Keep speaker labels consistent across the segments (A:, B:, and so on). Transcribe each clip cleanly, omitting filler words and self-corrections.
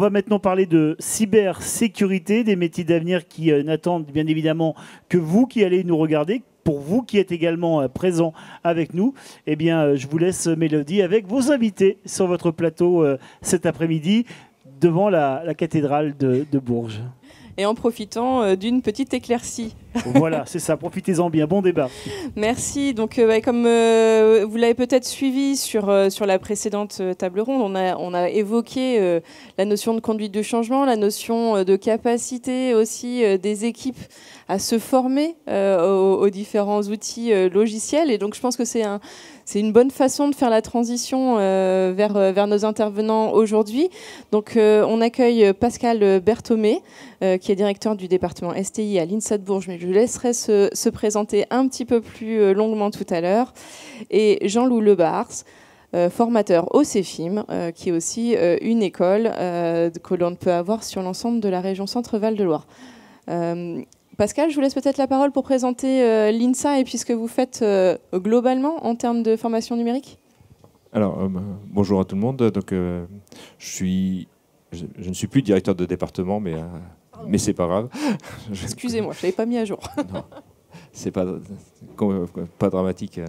A: va maintenant parler de cybersécurité, des métiers d'avenir qui n'attendent bien évidemment que vous qui allez nous regarder. Pour vous qui êtes également présents avec nous, eh bien, je vous laisse, Mélodie, avec vos invités sur votre plateau cet après-midi devant la cathédrale de Bourges.
B: Et en profitant d'une petite éclaircie.
A: Voilà, c'est ça, profitez-en bien, bon débat.
B: Merci. Donc, comme vous l'avez peut-être suivi sur la précédente table ronde, on a évoqué la notion de conduite de changement, la notion de capacité aussi des équipes à se former aux différents outils logiciels. Et donc, je pense que c'est une bonne façon de faire la transition vers nos intervenants aujourd'hui. Donc, on accueille Pascal Berthomé, qui est directeur du département STI à l'INSA de Bourges, mais je laisserai se présenter un petit peu plus longuement tout à l'heure. Et Jean-Loup Lebars, formateur au CEFIM, qui est aussi une école que l'on peut avoir sur l'ensemble de la région Centre-Val de Loire. Pascal, je vous laisse peut-être la parole pour présenter l'INSA et puis ce que vous faites globalement en termes de formation numérique.
C: Alors, bonjour à tout le monde. Donc, je ne suis plus directeur de département, mais c'est pas grave.
B: Excusez-moi, je ne l'avais pas mis à jour.
C: Non, c'est pas dramatique.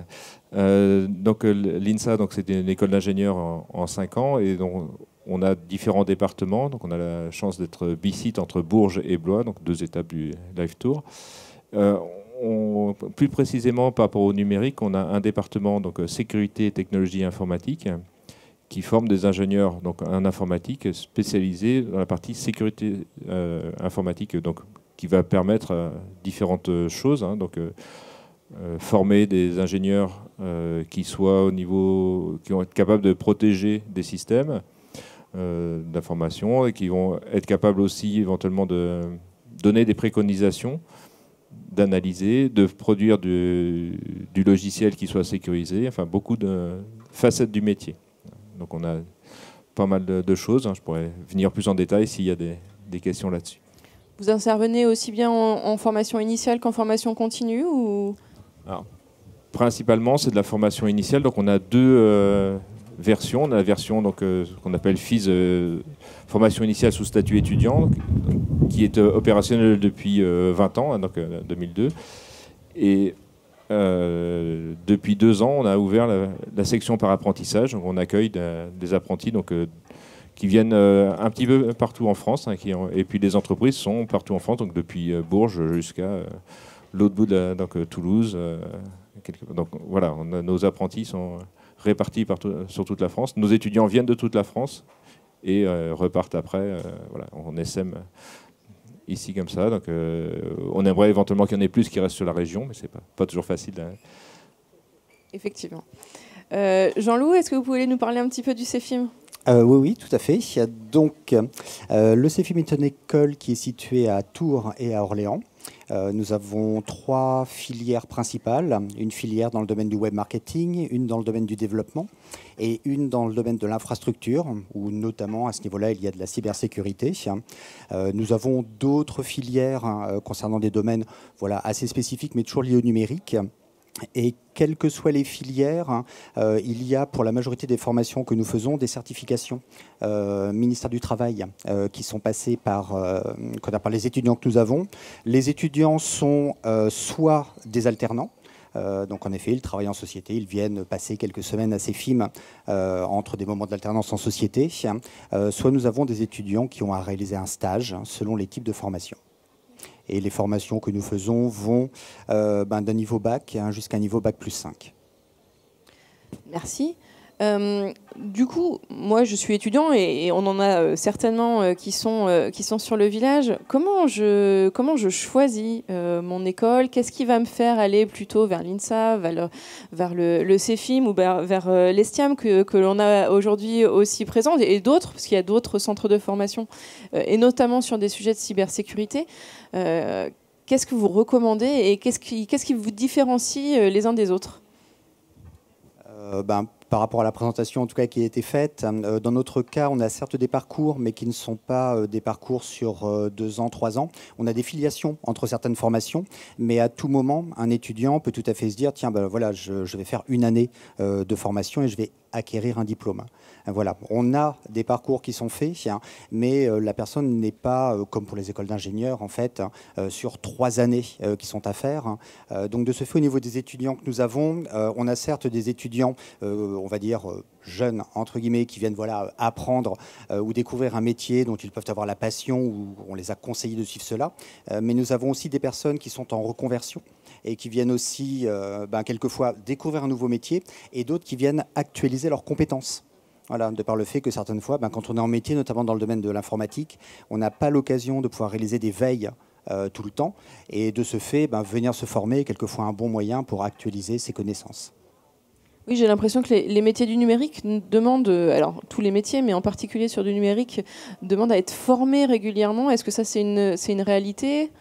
C: Donc, l'INSA, c'est une école d'ingénieurs en 5 ans, et donc on a différents départements. Donc, on a la chance d'être bicite entre Bourges et Blois, donc 2 étapes du Live Tour. Plus précisément, par rapport au numérique, on a un département, donc sécurité et technologie informatique, qui forme des ingénieurs en informatique spécialisés dans la partie sécurité informatique, donc qui va permettre différentes choses. Former des ingénieurs qui soient qui vont être capables de protéger des systèmes d'information et qui vont être capables aussi éventuellement de donner des préconisations, d'analyser, de produire du logiciel qui soit sécurisé, enfin beaucoup de facettes du métier. Donc on a pas mal de choses, je pourrais venir plus en détail s'il y a des questions là-dessus.
B: Vous intervenez aussi bien en formation initiale qu'en formation continue ou...
C: Alors, principalement, c'est de la formation initiale, donc on a 2 versions. On a la version qu'on appelle FIS, formation initiale sous statut étudiant, qui est opérationnelle depuis 20 ans, donc 2002. Et depuis 2 ans, on a ouvert la section par apprentissage. Donc on accueille des apprentis qui viennent un petit peu partout en France, et puis les entreprises sont partout en France, donc depuis Bourges jusqu'à l'autre bout de Toulouse. Donc voilà, nos apprentis sont répartis sur toute la France. Nos étudiants viennent de toute la France et repartent après. Voilà, on essaime ici comme ça. Donc on aimerait éventuellement qu'il y en ait plus qui restent sur la région, mais c'est pas toujours facile.
B: Effectivement. Jean-Loup, est-ce que vous pouvez nous parler un petit peu du CEFIM ?
D: Oui, tout à fait. Donc, le CEFIM est une école qui est située à Tours et à Orléans. Nous avons 3 filières principales, une filière dans le domaine du web marketing, une dans le domaine du développement et une dans le domaine de l'infrastructure, où notamment à ce niveau-là, il y a de la cybersécurité. Nous avons d'autres filières concernant des domaines assez spécifiques, mais toujours liés au numérique. Et quelles que soient les filières, il y a pour la majorité des formations que nous faisons des certifications ministère du Travail qui sont passées par les étudiants que nous avons. Les étudiants sont soit des alternants, donc en effet, ils travaillent en société, ils viennent passer quelques semaines à CEFIM entre des moments d'alternance en société, soit nous avons des étudiants qui ont à réaliser un stage selon les types de formations. Et les formations que nous faisons vont d'un niveau bac jusqu'à un niveau bac plus 5.
B: Merci. Du coup, moi je suis étudiant et on en a certainement qui sont sur le village. Comment je choisis mon école? Qu'est-ce qui va me faire aller plutôt vers l'INSA, vers le CEFIM ou vers l'ESTIAM que l'on a aujourd'hui aussi présent et d'autres, parce qu'il y a d'autres centres de formation et notamment sur des sujets de cybersécurité. Qu'est-ce que vous recommandez et qu'est-ce qui vous différencie les uns des autres?
D: Par rapport à la présentation en tout cas qui a été faite, dans notre cas, on a certes des parcours, mais qui ne sont pas des parcours sur 2 ans, 3 ans. On a des filiations entre certaines formations, mais à tout moment, un étudiant peut tout à fait se dire, tiens, voilà, je vais faire une année de formation et je vais acquérir un diplôme. Voilà, on a des parcours qui sont faits, mais la personne n'est pas, comme pour les écoles d'ingénieurs, en fait, sur 3 années qui sont à faire. Donc de ce fait, au niveau des étudiants que nous avons, on a certes des étudiants, on va dire, jeunes, entre guillemets, qui viennent voilà, apprendre ou découvrir un métier dont ils peuvent avoir la passion, ou on les a conseillés de suivre cela. Mais nous avons aussi des personnes qui sont en reconversion et qui viennent aussi, quelquefois, découvrir un nouveau métier, et d'autres qui viennent actualiser leurs compétences. Voilà, de par le fait que certaines fois, quand on est en métier, notamment dans le domaine de l'informatique, on n'a pas l'occasion de pouvoir réaliser des veilles tout le temps. Et de ce fait, venir se former est quelquefois un bon moyen pour actualiser ses connaissances.
B: Oui, j'ai l'impression que les métiers du numérique demandent, alors tous les métiers, mais en particulier sur du numérique, demandent à être formés régulièrement. Est-ce que ça, c'est une réalité ?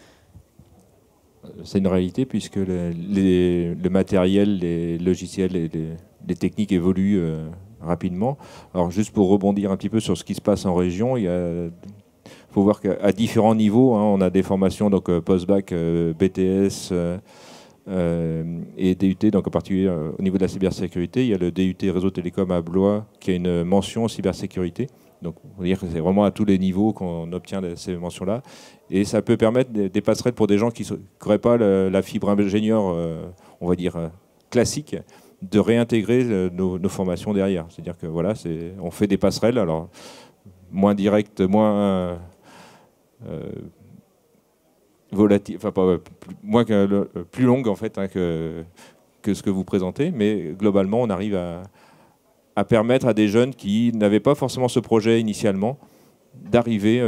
C: C'est une réalité puisque le matériel, les logiciels et les techniques évoluent rapidement. Alors juste pour rebondir un petit peu sur ce qui se passe en région, il faut voir qu'à différents niveaux, on a des formations donc post-bac, BTS et DUT, donc en particulier au niveau de la cybersécurité. Il y a le DUT Réseau Télécom à Blois qui a une mention cybersécurité. Donc, on va dire que c'est vraiment à tous les niveaux qu'on obtient ces mentions-là. Et ça peut permettre des passerelles pour des gens qui n'auraient pas la fibre ingénieur, on va dire, classique, de réintégrer nos formations derrière. C'est-à-dire que voilà, on fait des passerelles, alors moins directes, moins volatiles, enfin plus longues en fait que ce que vous présentez, mais globalement, on arrive à permettre à des jeunes qui n'avaient pas forcément ce projet initialement d'arriver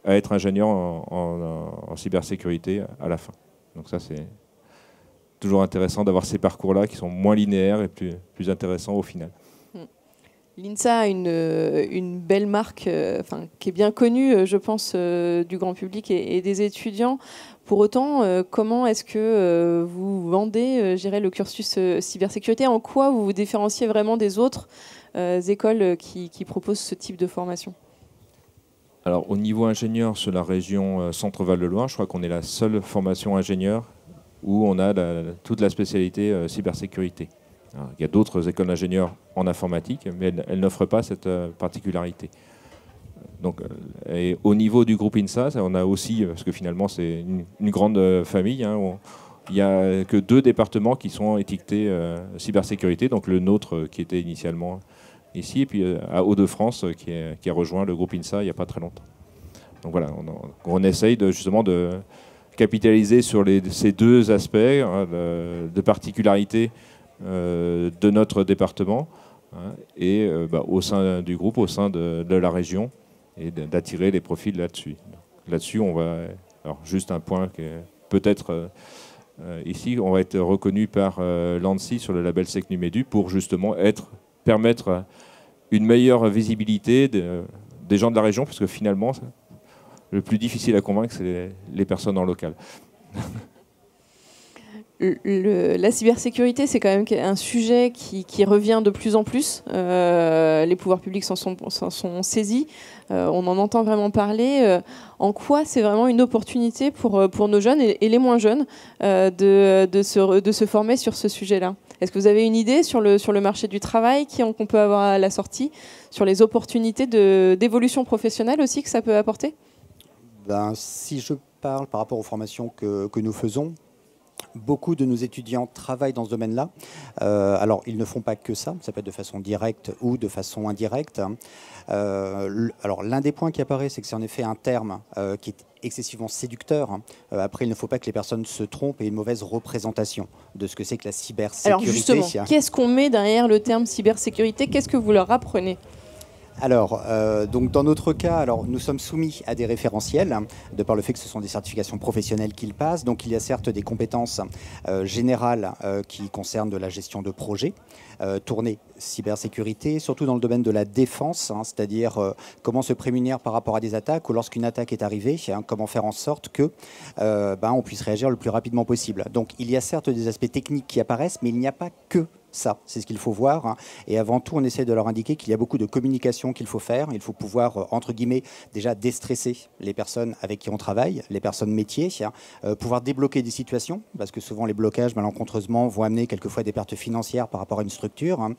C: à être ingénieurs en cybersécurité à la fin. Donc ça, c'est toujours intéressant d'avoir ces parcours-là qui sont moins linéaires et plus intéressants au final.
B: L'INSA a une belle marque qui est bien connue, je pense, du grand public et des étudiants. Pour autant, comment est-ce que vous vendez le cursus cybersécurité ? En quoi vous vous différenciez vraiment des autres écoles qui proposent ce type de formation ?
C: Alors, au niveau ingénieur, sur la région Centre-Val de Loire, je crois qu'on est la seule formation ingénieur où on a toute la spécialité cybersécurité. Alors, il y a d'autres écoles d'ingénieurs en informatique, mais elles n'offrent pas cette particularité. Donc, et au niveau du groupe INSA, on a aussi, parce que finalement c'est une grande famille, il n'y a que 2 départements qui sont étiquetés cybersécurité, donc le nôtre qui était initialement ici, et puis à Hauts-de-France qui a rejoint le groupe INSA il n'y a pas très longtemps. Donc voilà, on essaye justement de capitaliser sur ces 2 aspects de particularité de notre département et au sein du groupe, au sein de la région, et d'attirer les profils là-dessus. Là-dessus, on va... Alors, juste un point qui est peut-être ici, on va être reconnu par l'ANSSI sur le label SecNumEdu pour justement permettre une meilleure visibilité des gens de la région, parce que finalement, le plus difficile à convaincre, c'est les personnes en local.
B: La cybersécurité, c'est quand même un sujet qui revient de plus en plus. Les pouvoirs publics s'en sont saisis. On en entend vraiment parler. En quoi c'est vraiment une opportunité pour nos jeunes et les moins jeunes de se former sur ce sujet-là ? Est-ce que vous avez une idée sur le marché du travail qu'on peut avoir à la sortie, sur les opportunités d'évolution professionnelle aussi que ça peut apporter ?
D: Si je parle par rapport aux formations que nous faisons, beaucoup de nos étudiants travaillent dans ce domaine-là. Alors, ils ne font pas que ça peut être de façon directe ou de façon indirecte. Alors, l'un des points qui apparaît, c'est que c'est en effet un terme qui est excessivement séducteur. Après, il ne faut pas que les personnes se trompent et aient une mauvaise représentation de ce que c'est que la cybersécurité.
B: Alors justement, qu'est-ce qu'on met derrière le terme cybersécurité ? Qu'est-ce que vous leur apprenez ?
D: Alors, donc dans notre cas, nous sommes soumis à des référentiels, de par le fait que ce sont des certifications professionnelles qu'ils passent. Donc, il y a certes des compétences générales qui concernent de la gestion de projets, tournée cybersécurité, surtout dans le domaine de la défense, c'est-à-dire comment se prémunir par rapport à des attaques, ou lorsqu'une attaque est arrivée, comment faire en sorte que on puisse réagir le plus rapidement possible. Donc, il y a certes des aspects techniques qui apparaissent, mais il n'y a pas que ça, c'est ce qu'il faut voir. Hein. Et avant tout, on essaie de leur indiquer qu'il y a beaucoup de communication qu'il faut faire. Il faut pouvoir, entre guillemets, déjà déstresser les personnes avec qui on travaille, les personnes métiers, pouvoir débloquer des situations, parce que souvent les blocages, malencontreusement, vont amener quelquefois des pertes financières par rapport à une structure. Hein.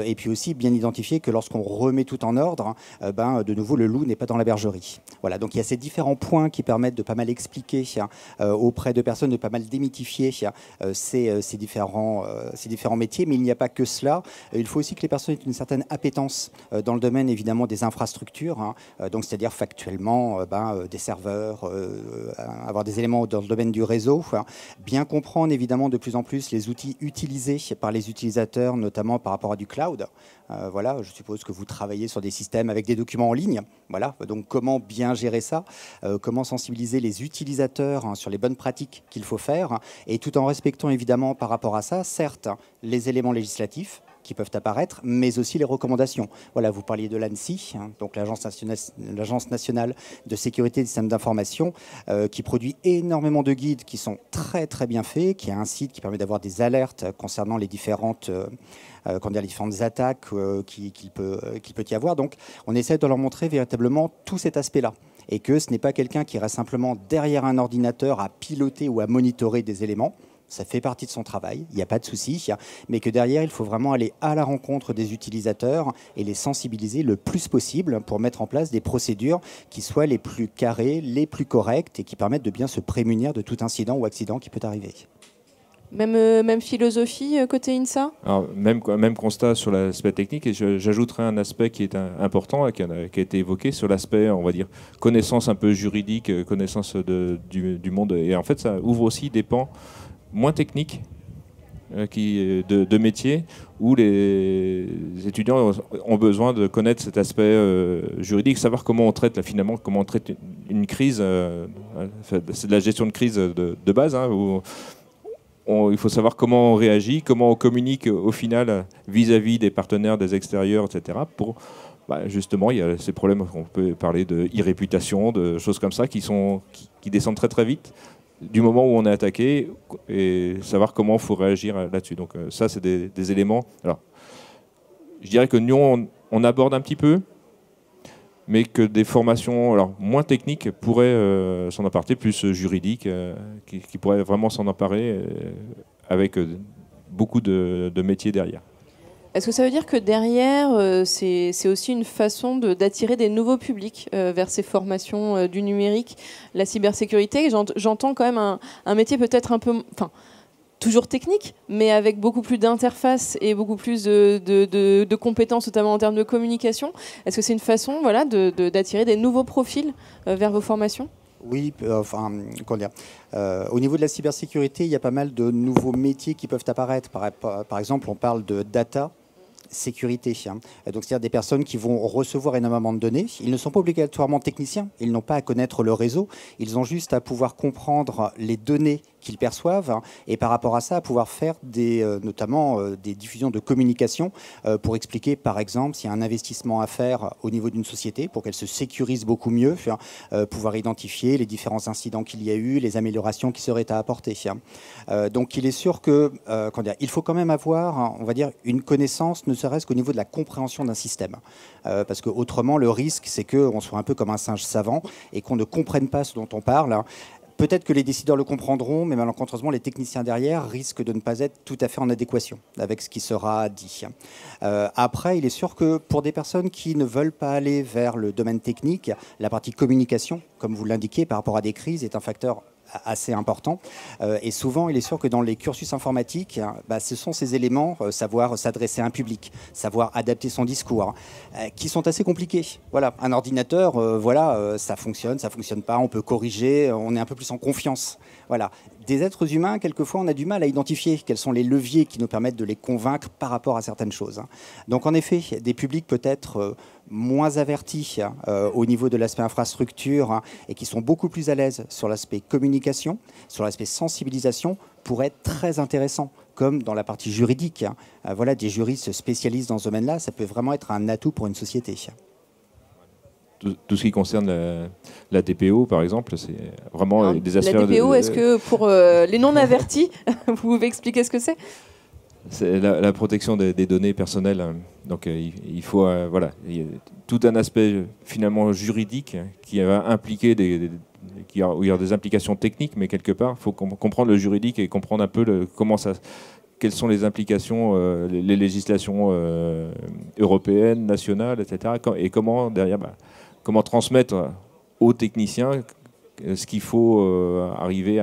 D: Et puis aussi, bien identifier que lorsqu'on remet tout en ordre, de nouveau, le loup n'est pas dans la bergerie. Voilà, donc il y a ces différents points qui permettent de pas mal expliquer auprès de personnes, de pas mal démythifier ces différents métiers. Mais il n'y a pas que cela. Il faut aussi que les personnes aient une certaine appétence dans le domaine, évidemment, des infrastructures. Hein. Donc, c'est-à-dire factuellement des serveurs, avoir des éléments dans le domaine du réseau. Hein. Bien comprendre, évidemment, de plus en plus les outils utilisés par les utilisateurs, notamment par rapport à du cloud. Voilà, je suppose que vous travaillez sur des systèmes avec des documents en ligne. Voilà, donc comment bien gérer ça, comment sensibiliser les utilisateurs sur les bonnes pratiques qu'il faut faire, et tout en respectant évidemment par rapport à ça, certes, les éléments législatifs qui peuvent apparaître, mais aussi les recommandations. Voilà, vous parliez de l'ANSSI, donc l'Agence nationale de sécurité des systèmes d'information, qui produit énormément de guides qui sont très très bien faits, qui a un site qui permet d'avoir des alertes concernant les différentes attaques qu'il peut y avoir. Donc, on essaie de leur montrer véritablement tout cet aspect-là. Et que ce n'est pas quelqu'un qui reste simplement derrière un ordinateur à piloter ou à monitorer des éléments. Ça fait partie de son travail, il n'y a pas de souci, mais que derrière, il faut vraiment aller à la rencontre des utilisateurs et les sensibiliser le plus possible pour mettre en place des procédures qui soient les plus carrées, les plus correctes et qui permettent de bien se prémunir de tout incident ou accident qui peut arriver.
B: Même philosophie côté INSA ?
C: Alors, même constat sur l'aspect technique, et j'ajouterai un aspect qui est important, qui a été évoqué sur l'aspect, on va dire, connaissance un peu juridique, connaissance du monde. Et en fait, ça ouvre aussi des pans moins techniques de métiers où les étudiants ont besoin de connaître cet aspect juridique, savoir comment on traite finalement comment on traite une crise. C'est de la gestion de crise de base, hein, où il faut savoir comment on réagit, comment on communique au final vis-à-vis des partenaires, des extérieurs, etc. Pour justement, il y a ces problèmes, on peut parler de e-réputation, de choses comme ça qui descendent très très vite du moment où on est attaqué, et savoir comment il faut réagir là-dessus. Donc ça, c'est des éléments. Alors, je dirais que nous, on aborde un petit peu, mais que des formations moins techniques pourraient s'en emparer, plus juridiques, qui pourraient vraiment s'en emparer avec beaucoup de métiers derrière.
B: Est-ce que ça veut dire que derrière, c'est aussi une façon d'attirer des nouveaux publics vers ces formations du numérique, la cybersécurité? J'entends quand même un métier peut-être un peu... toujours technique, mais avec beaucoup plus d'interface et beaucoup plus de compétences, notamment en termes de communication. Est-ce que c'est une façon d'attirer des nouveaux profils vers vos formations ?
D: Oui, au niveau de la cybersécurité, il y a pas mal de nouveaux métiers qui peuvent apparaître. Par exemple, on parle de data sécurité. Donc, c'est-à-dire des personnes qui vont recevoir énormément de données. Ils ne sont pas obligatoirement techniciens, ils n'ont pas à connaître le réseau, ils ont juste à pouvoir comprendre les données qu'ils perçoivent et par rapport à ça, à pouvoir faire notamment des diffusions de communication pour expliquer, par exemple, s'il y a un investissement à faire au niveau d'une société pour qu'elle se sécurise beaucoup mieux, pouvoir identifier les différents incidents qu'il y a eu, les améliorations qui seraient à apporter. Donc, il est sûr que il faut quand même avoir, on va dire, une connaissance, ne serait-ce qu'au niveau de la compréhension d'un système. Parce que autrement, le risque, c'est qu'on soit un peu comme un singe savant et qu'on ne comprenne pas ce dont on parle. Peut-être que les décideurs le comprendront, mais malencontreusement, les techniciens derrière risquent de ne pas être tout à fait en adéquation avec ce qui sera dit. Après, il est sûr que pour des personnes qui ne veulent pas aller vers le domaine technique, la partie communication, comme vous l'indiquez, par rapport à des crises, est un facteur assez important. Et souvent, il est sûr que dans les cursus informatiques, ce sont ces éléments, savoir s'adresser à un public, savoir adapter son discours, qui sont assez compliqués. Voilà, un ordinateur, ça fonctionne pas, on peut corriger, on est un peu plus en confiance. Voilà. Des êtres humains, quelquefois, on a du mal à identifier quels sont les leviers qui nous permettent de les convaincre par rapport à certaines choses. Donc, en effet, des publics peut-être moins avertis au niveau de l'aspect infrastructure et qui sont beaucoup plus à l'aise sur l'aspect communication, sur l'aspect sensibilisation, pourraient être très intéressants, comme dans la partie juridique. Des juristes spécialistes dans ce domaine-là, ça peut vraiment être un atout pour une société.
C: Tout ce qui concerne la DPO, par exemple, c'est vraiment des aspects...
B: La DPO, est-ce que pour les non-avertis, vous pouvez expliquer ce que c'est ?
C: c'est la protection des données personnelles. Donc il faut voilà, il y a tout un aspect finalement juridique qui va impliquer où il y aura des implications techniques, mais quelque part, il faut comprendre le juridique et comprendre un peu quelles sont les implications, les législations européennes, nationales, etc. Et comment derrière, comment transmettre aux techniciens ce qu'il faut arriver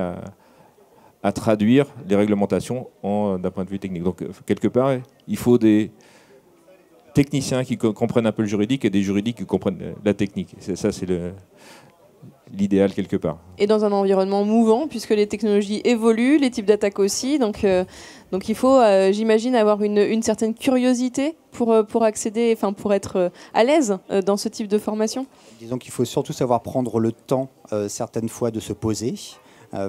C: à traduire les réglementations d'un point de vue technique. Donc, quelque part, il faut des techniciens qui comprennent un peu le juridique et des juridiques qui comprennent la technique. Ça, c'est l'idéal quelque part.
B: Et dans un environnement mouvant, puisque les technologies évoluent, les types d'attaques aussi. Donc il faut, j'imagine, avoir une certaine curiosité pour accéder, enfin pour être à l'aise dans ce type de formation.
D: Disons qu'il faut surtout savoir prendre le temps, certaines fois, de se poser.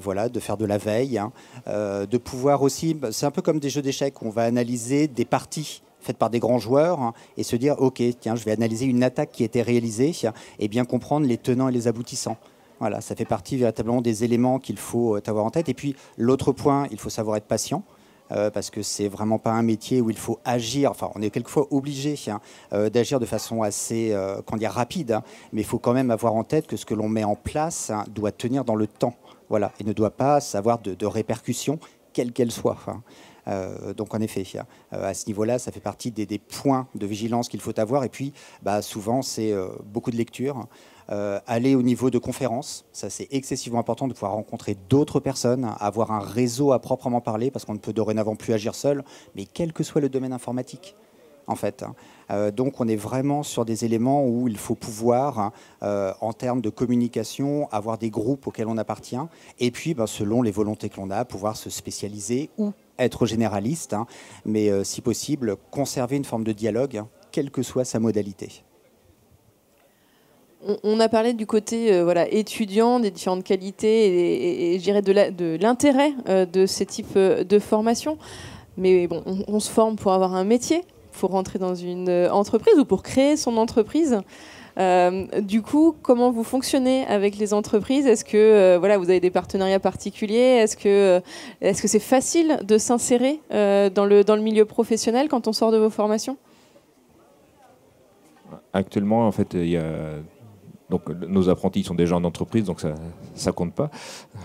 D: Voilà, de faire de la veille, hein, de pouvoir aussi, c'est un peu comme des jeux d'échecs, on va analyser des parties faites par des grands joueurs hein, et se dire, ok, tiens, je vais analyser une attaque qui a été réalisée et bien comprendre les tenants et les aboutissants. Voilà, ça fait partie véritablement des éléments qu'il faut avoir en tête. Et puis l'autre point, il faut savoir être patient. Parce que c'est vraiment pas un métier où il faut agir. Enfin, on est quelquefois obligé d'agir de façon assez rapide, hein, mais il faut quand même avoir en tête que ce que l'on met en place hein, doit tenir dans le temps. Voilà, et ne doit pas avoir de répercussions, quelles qu'elles soient. Donc en effet, à ce niveau-là, ça fait partie des points de vigilance qu'il faut avoir. Et puis, souvent, c'est beaucoup de lecture. Aller au niveau de conférences, ça c'est excessivement important de pouvoir rencontrer d'autres personnes, avoir un réseau à proprement parler, parce qu'on ne peut dorénavant plus agir seul, mais quel que soit le domaine informatique. En fait. Donc on est vraiment sur des éléments où il faut pouvoir, en termes de communication, avoir des groupes auxquels on appartient, et puis selon les volontés que l'on a, pouvoir se spécialiser ou être généraliste, hein, mais si possible, conserver une forme de dialogue, hein, quelle que soit sa modalité.
B: On a parlé du côté étudiant, des différentes qualités et je dirais de l'intérêt de ces types de formations, mais bon, on se forme pour avoir un métier, pour rentrer dans une entreprise ou pour créer son entreprise. Du coup, comment vous fonctionnez avec les entreprises? Est-ce que vous avez des partenariats particuliers? Est-ce que c'est facile de s'insérer dans le milieu professionnel quand on sort de vos formations?
C: Actuellement, en fait, il y a donc nos apprentis sont déjà en entreprise, donc ça compte pas.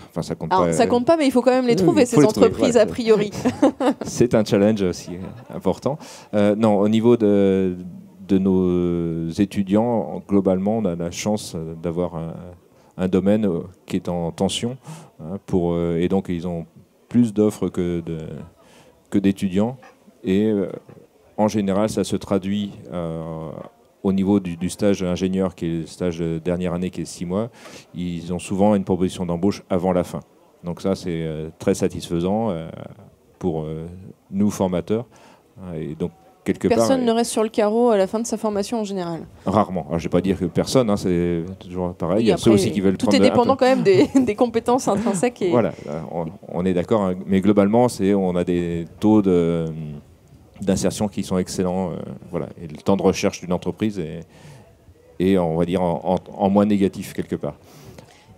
C: Enfin, ça compte pas.
B: Ça compte pas, mais il faut quand même les trouver, ces entreprises, voilà. A priori.
C: C'est un challenge aussi important. Non, au niveau de nos étudiants, globalement, on a la chance d'avoir un domaine qui est en tension, hein, et donc ils ont plus d'offres que d'étudiants. Et en général, ça se traduit au niveau du stage ingénieur, qui est le stage de dernière année, qui est 6 mois. Ils ont souvent une proposition d'embauche avant la fin. Donc ça, c'est très satisfaisant pour nous, formateurs. Et donc,
B: personne ne reste sur le carreau à la fin de sa formation en général.
C: Rarement. Alors, je ne vais pas dire que personne, hein, c'est toujours pareil. Il y a ceux aussi qui veulent
B: tout est dépendant quand même des compétences intrinsèques.
C: Voilà, on est d'accord. Hein, mais globalement, on a des taux d'insertion qui sont excellents. Voilà. Et le temps de recherche d'une entreprise est on va dire, en moins négatif quelque part.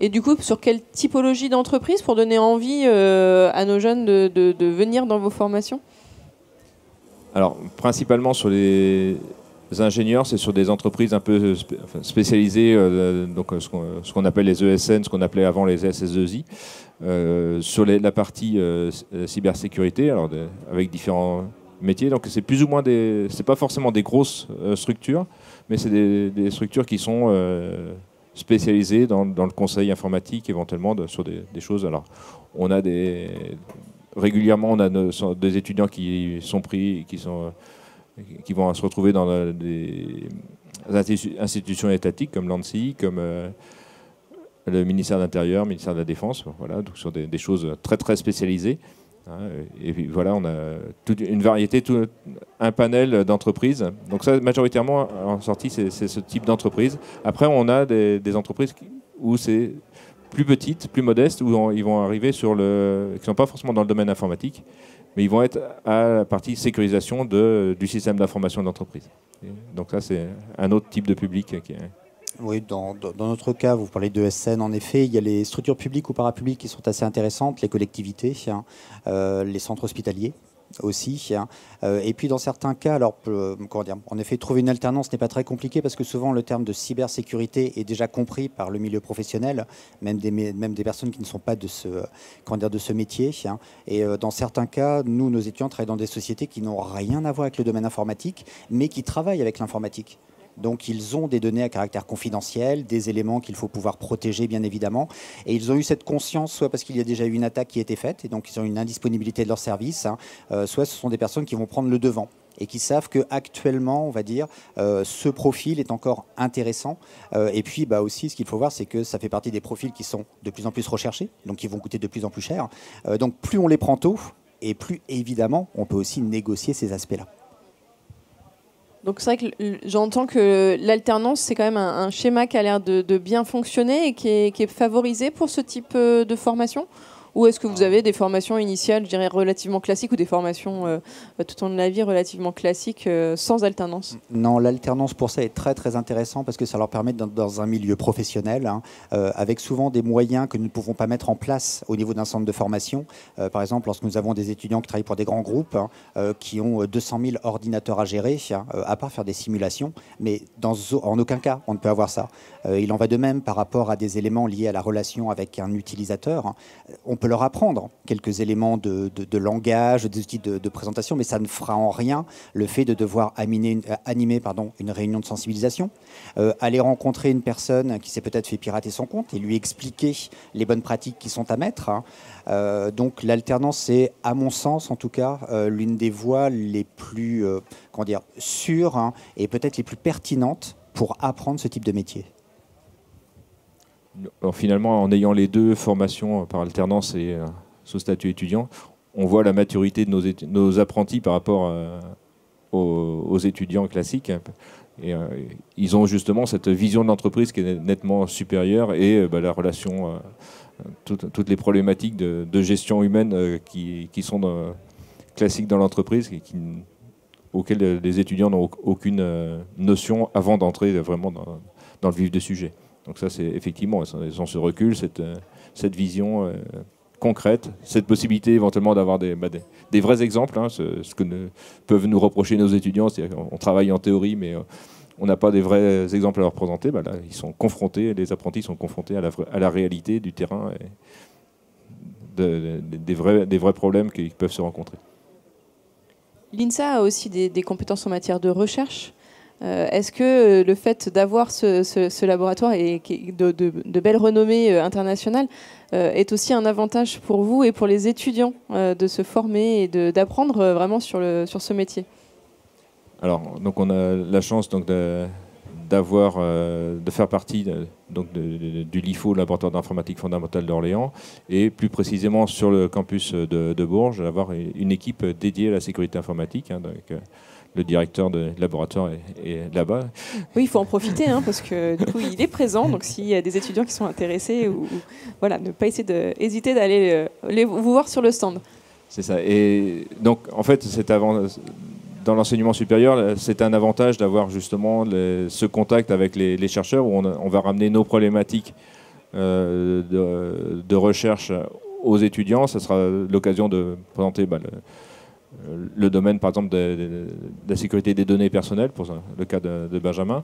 B: Et du coup, sur quelle typologie d'entreprise pour donner envie à nos jeunes de venir dans vos formations?
C: Alors, principalement sur les ingénieurs, c'est sur des entreprises un peu spécialisées, donc ce qu'on appelle les ESN, ce qu'on appelait avant les SS2I, sur la partie cybersécurité, alors avec différents métiers. Donc, c'est plus ou moins c'est pas forcément des grosses structures, mais c'est des structures qui sont spécialisées dans le conseil informatique, éventuellement sur des choses. Alors, on a régulièrement, on a des étudiants qui sont pris, qui vont se retrouver dans des institutions étatiques comme l'ANSSI, comme le ministère de l'Intérieur, le ministère de la Défense, voilà, donc sur des choses très très spécialisées. Et puis voilà, on a toute une variété, un panel d'entreprises. Donc ça, majoritairement en sortie, c'est ce type d'entreprise. Après, on a des entreprises où c'est plus petites, plus modestes, où ils vont arriver qui ne sont pas forcément dans le domaine informatique, mais ils vont être à la partie sécurisation du système d'information de l'entreprise. Donc ça, c'est un autre type de public qui est...
D: Oui, dans notre cas, vous parlez de SN, en effet, il y a les structures publiques ou parapubliques qui sont assez intéressantes, les collectivités, les centres hospitaliers. aussi. Et puis dans certains cas, alors comment dire, en effet, trouver une alternance n'est pas très compliqué parce que souvent le terme de cybersécurité est déjà compris par le milieu professionnel, même des personnes qui ne sont pas de ce métier. Et dans certains cas, nous, nos étudiants travaillent dans des sociétés qui n'ont rien à voir avec le domaine informatique, mais qui travaillent avec l'informatique. Donc ils ont des données à caractère confidentiel, des éléments qu'il faut pouvoir protéger bien évidemment. Et ils ont eu cette conscience, soit parce qu'il y a déjà eu une attaque qui a été faite, et donc ils ont une indisponibilité de leur service, soit ce sont des personnes qui vont prendre le devant et qui savent qu'actuellement, on va dire, ce profil est encore intéressant. Et puis aussi, ce qu'il faut voir, c'est que ça fait partie des profils qui sont de plus en plus recherchés, donc qui vont coûter de plus en plus cher. Donc plus on les prend tôt, et plus évidemment, on peut aussi négocier ces aspects-là.
B: Donc c'est vrai que j'entends que l'alternance, c'est quand même un schéma qui a l'air de bien fonctionner et qui est favorisé pour ce type de formation. Ou est-ce que vous avez des formations initiales, je dirais, relativement classiques ou des formations tout au long de la vie relativement classiques sans alternance?
D: Non, l'alternance pour ça est très très intéressant parce que ça leur permet dans un milieu professionnel, avec souvent des moyens que nous ne pouvons pas mettre en place au niveau d'un centre de formation. Par exemple, lorsque nous avons des étudiants qui travaillent pour des grands groupes qui ont 200 000 ordinateurs à gérer, à part faire des simulations, mais en aucun cas on ne peut avoir ça. Il en va de même par rapport à des éléments liés à la relation avec un utilisateur. On peut leur apprendre quelques éléments de langage, des outils de présentation, mais ça ne fera en rien le fait de devoir animer une réunion de sensibilisation, aller rencontrer une personne qui s'est peut-être fait pirater son compte et lui expliquer les bonnes pratiques qui sont à mettre. Donc l'alternance, c'est, à mon sens en tout cas, l'une des voies les plus sûres et peut-être les plus pertinentes pour apprendre ce type de métier.
C: Alors, finalement, en ayant les deux formations par alternance et sous statut étudiant, on voit la maturité de nos apprentis par rapport aux étudiants classiques. Et, ils ont justement cette vision de l'entreprise qui est nettement supérieure et la relation, toutes les problématiques de gestion humaine qui sont classiques dans l'entreprise, auxquelles les étudiants n'ont aucune notion avant d'entrer vraiment dans le vif du sujet. Donc ça, c'est effectivement, ils ont ce recul, cette vision concrète, cette possibilité éventuellement d'avoir des vrais exemples, ce que peuvent nous reprocher nos étudiants, c'est-à-dire qu'on travaille en théorie, mais on n'a pas des vrais exemples à leur présenter. Là, ils sont confrontés, les apprentis sont confrontés à la réalité du terrain et des vrais problèmes qui peuvent se rencontrer.
B: L'INSA a aussi des compétences en matière de recherche. Est-ce que le fait d'avoir ce laboratoire et de belle renommée internationale est aussi un avantage pour vous et pour les étudiants de se former et d'apprendre vraiment sur ce métier? Alors,
C: donc on a la chance de faire partie du LIFO, le laboratoire d'informatique fondamentale d'Orléans, et plus précisément sur le campus de Bourges, d'avoir une équipe dédiée à la sécurité informatique. Le directeur de laboratoire est là-bas.
B: Oui, il faut en profiter parce que du coup, il est présent. Donc, s'il y a des étudiants qui sont intéressés, ne pas hésiter d'aller vous voir sur le stand.
C: C'est ça. Et donc, en fait, dans l'enseignement supérieur, c'est un avantage d'avoir justement ce contact avec les chercheurs où on va ramener nos problématiques de recherche aux étudiants. Ça sera l'occasion de présenter le domaine, par exemple, de la sécurité des données personnelles, pour le cas de Benjamin,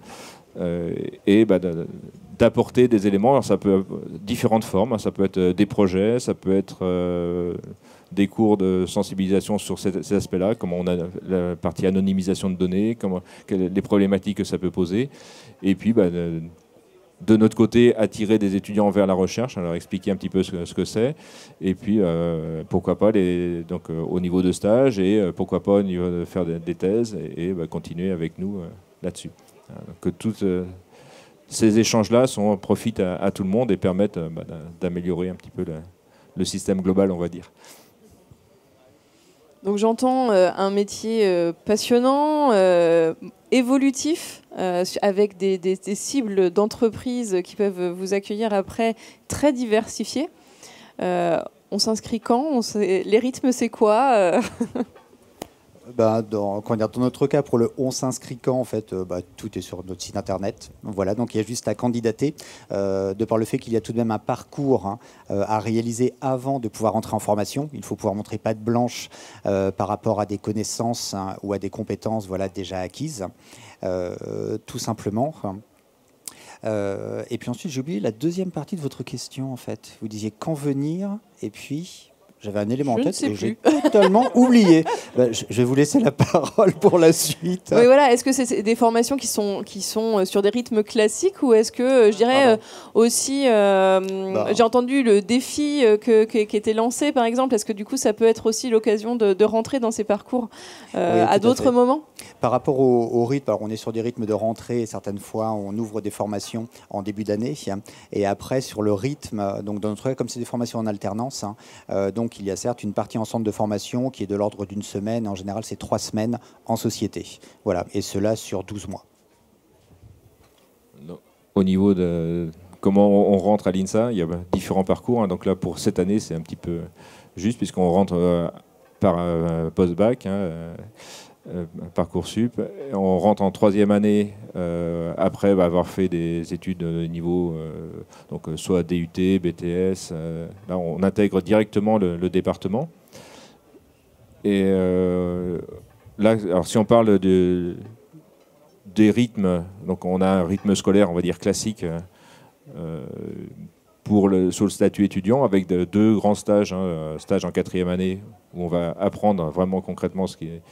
C: et d'apporter des éléments. Alors, ça peut avoir différentes formes, ça peut être des projets, ça peut être des cours de sensibilisation sur ces aspects-là, comment on a la partie anonymisation de données, les problématiques que ça peut poser, et puis de notre côté, attirer des étudiants vers la recherche, leur expliquer un petit peu ce que c'est, et puis pourquoi pas au niveau de stage, et pourquoi pas au niveau de faire des thèses, et continuer avec nous là-dessus. Que tous ces échanges-là profitent à tout le monde et permettent d'améliorer un petit peu le système global, on va dire.
B: Donc j'entends un métier passionnant, évolutif, avec des cibles d'entreprises qui peuvent vous accueillir après, très diversifiées. On s'inscrit quand? Les rythmes, c'est quoi?
D: Dans notre cas, pour le on s'inscrit quand, en fait, tout est sur notre site internet. Voilà, donc il y a juste à candidater, de par le fait qu'il y a tout de même un parcours à réaliser avant de pouvoir entrer en formation. Il faut pouvoir montrer patte blanche par rapport à des connaissances ou à des compétences déjà acquises, tout simplement. Et puis ensuite, j'ai oublié la deuxième partie de votre question, en fait. Vous disiez quand venir, et puis... J'avais un élément en tête et j'ai totalement oublié. Je vais vous laisser la parole pour la suite.
B: Oui, voilà. Est-ce que c'est des formations qui sont sur des rythmes classiques ou est-ce que, je dirais, aussi, j'ai entendu le défi qui était lancé, par exemple. Est-ce que du coup, ça peut être aussi l'occasion de rentrer dans ces parcours à d'autres moments? Par
D: rapport au rythme, alors on est sur des rythmes de rentrée et certaines fois, on ouvre des formations en début d'année. Et après, sur le rythme, donc dans notre cas, comme c'est des formations en alternance, donc il y a certes une partie en centre de formation qui est de l'ordre d'une semaine. En général, c'est 3 semaines en société. Voilà, et cela sur 12 mois.
C: Au niveau de comment on rentre à l'INSA, il y a différents parcours. Donc là, pour cette année, c'est un petit peu juste puisqu'on rentre par post-bac, Parcoursup. On rentre en 3e année après avoir fait des études de niveau, donc soit DUT, BTS. Là, on intègre directement le département. Et là, alors si on parle des rythmes, donc on a un rythme scolaire, on va dire classique, sur le statut étudiant, avec 2 grands stages, stage en 4e année où on va apprendre vraiment concrètement ce qui est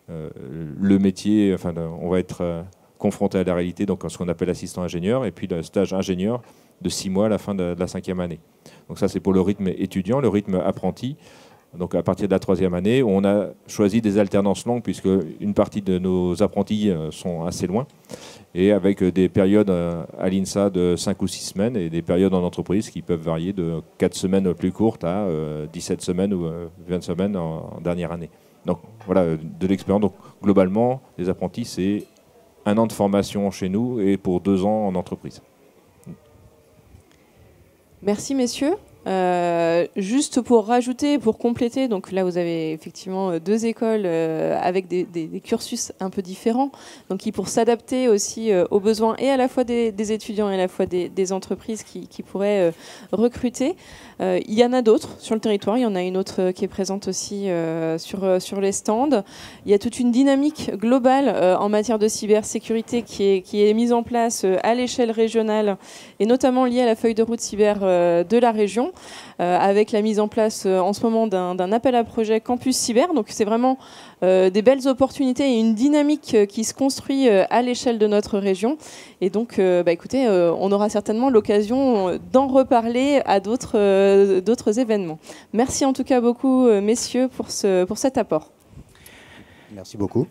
C: le métier, enfin, on va être confronté à la réalité, donc ce qu'on appelle assistant ingénieur, et puis le stage ingénieur de 6 mois à la fin de la 5e année. Donc ça, c'est pour le rythme étudiant. Le rythme apprenti, donc à partir de la 3e année, on a choisi des alternances longues, puisque une partie de nos apprentis sont assez loin, et avec des périodes à l'INSA de 5 ou 6 semaines, et des périodes en entreprise qui peuvent varier de 4 semaines plus courtes à 17 semaines ou 20 semaines en dernière année. Donc voilà, de l'expérience. Donc globalement, les apprentis, c'est 1 an de formation chez nous et pour 2 ans en entreprise.
B: Merci messieurs. Juste pour rajouter, pour compléter, donc là vous avez effectivement 2 écoles avec des cursus un peu différents, donc qui pour s'adapter aussi aux besoins et à la fois des étudiants et à la fois des entreprises qui pourraient recruter. Il y en a d'autres sur le territoire, il y en a une autre qui est présente aussi sur les stands. Il y a toute une dynamique globale en matière de cybersécurité qui est mise en place à l'échelle régionale et notamment liée à la feuille de route cyber de la région. Avec la mise en place en ce moment d'un appel à projet Campus Cyber. Donc c'est vraiment des belles opportunités et une dynamique qui se construit à l'échelle de notre région. Et donc, écoutez, on aura certainement l'occasion d'en reparler à d'autres événements. Merci en tout cas beaucoup, messieurs, pour cet apport.
D: Merci beaucoup.